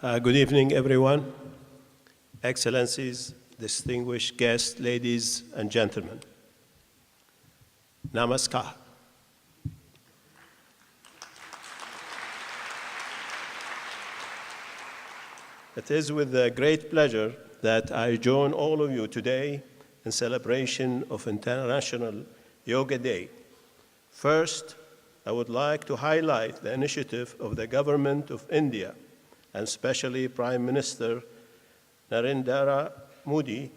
Good evening, everyone. Excellencies, distinguished guests, ladies and gentlemen. Namaskar. It is with great pleasure that I join all of you today in celebration of International Yoga Day. First, I would like to highlight the initiative of the Government of India, and especially Prime Minister Narendra Modi,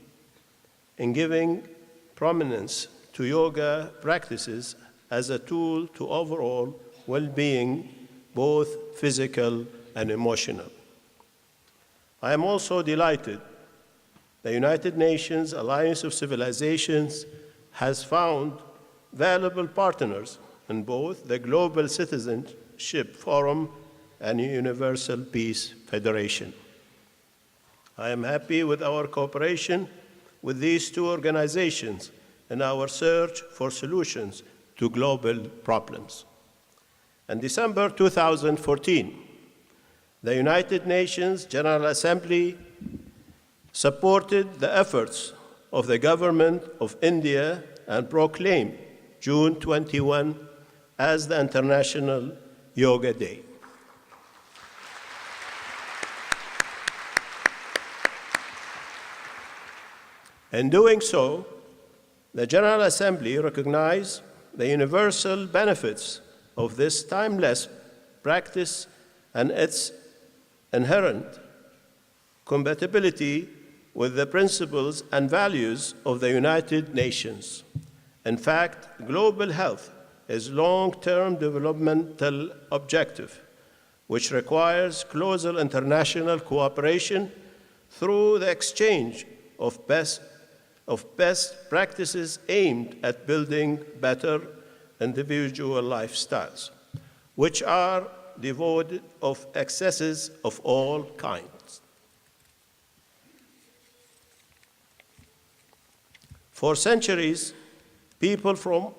in giving prominence to yoga practices as a tool to overall well-being, both physical and emotional. I am also delighted the United Nations Alliance of Civilizations has found valuable partners in both the Global Citizenship Forum and Universal Peace Federation. I am happy with our cooperation with these two organizations in our search for solutions to global problems. In December 2014, the United Nations General Assembly supported the efforts of the Government of India and proclaimed June 21 as the International Yoga Day. In doing so, the General Assembly recognized the universal benefits of this timeless practice and its inherent compatibility with the principles and values of the United Nations. In fact, global health is a long-term developmental objective, which requires closer international cooperation through the exchange of best practices aimed at building better individual lifestyles, which are devoid of excesses of all kinds. For centuries, people from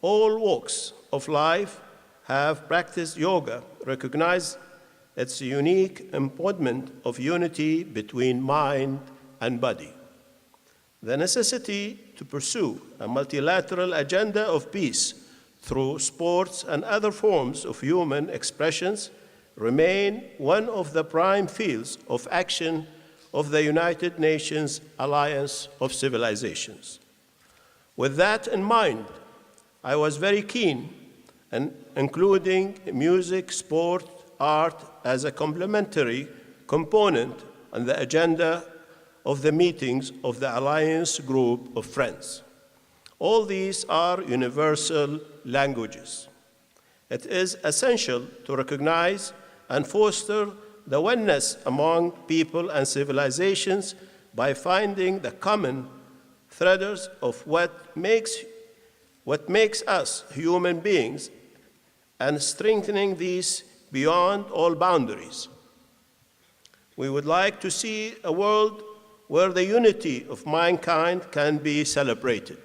all walks of life have practiced yoga, recognized its unique embodiment of unity between mind and body. The necessity to pursue a multilateral agenda of peace through sports and other forms of human expressions remain one of the prime fields of action of the United Nations Alliance of Civilizations. With that in mind, I was very keen in including music, sport, art as a complementary component on the agenda of the meetings of the Alliance Group of Friends. All these are universal languages. It is essential to recognize and foster the oneness among people and civilizations by finding the common threads of what makes us human beings and strengthening these beyond all boundaries. We would like to see a world where the unity of mankind can be celebrated,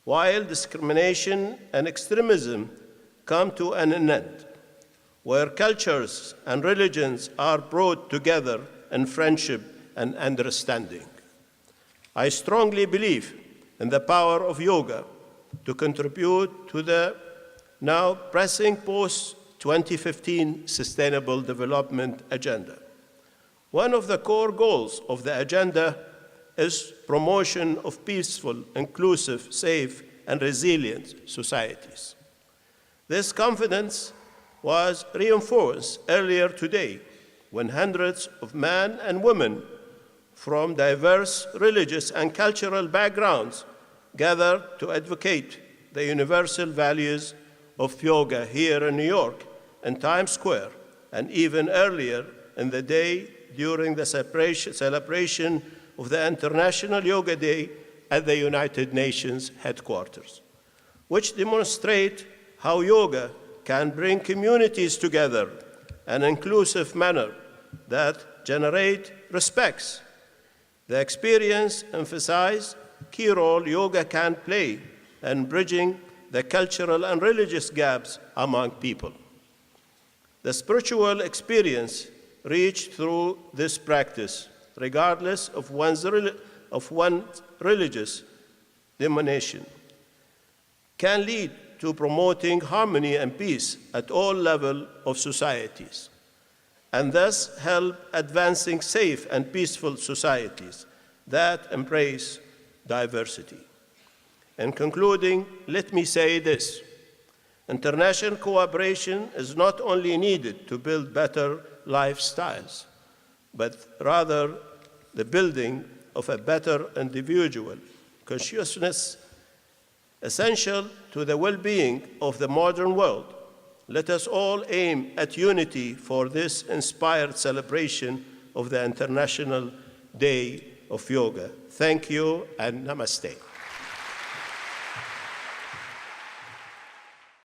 while discrimination and extremism come to an end, where cultures and religions are brought together in friendship and understanding. I strongly believe in the power of yoga to contribute to the now pressing post-2015 Sustainable Development Agenda. One of the core goals of the agenda is promotion of peaceful, inclusive, safe, and resilient societies. This confidence was reinforced earlier today when hundreds of men and women from diverse religious and cultural backgrounds gathered to advocate the universal values of yoga here in New York, in Times Square, and even earlier in the day during the celebration of the International Yoga Day at the United Nations headquarters, which demonstrate how yoga can bring communities together in an inclusive manner that generate respects. The experience emphasized key role yoga can play in bridging the cultural and religious gaps among people. The spiritual experience reached through this practice, regardless of one's religious denomination, can lead to promoting harmony and peace at all levels of societies, and thus help advancing safe and peaceful societies that embrace diversity. In concluding, let me say this: international cooperation is not only needed to build better lifestyles, but rather the building of a better individual consciousness essential to the well-being of the modern world. Let us all aim at unity for this inspired celebration of the International Day of Yoga. Thank you and namaste.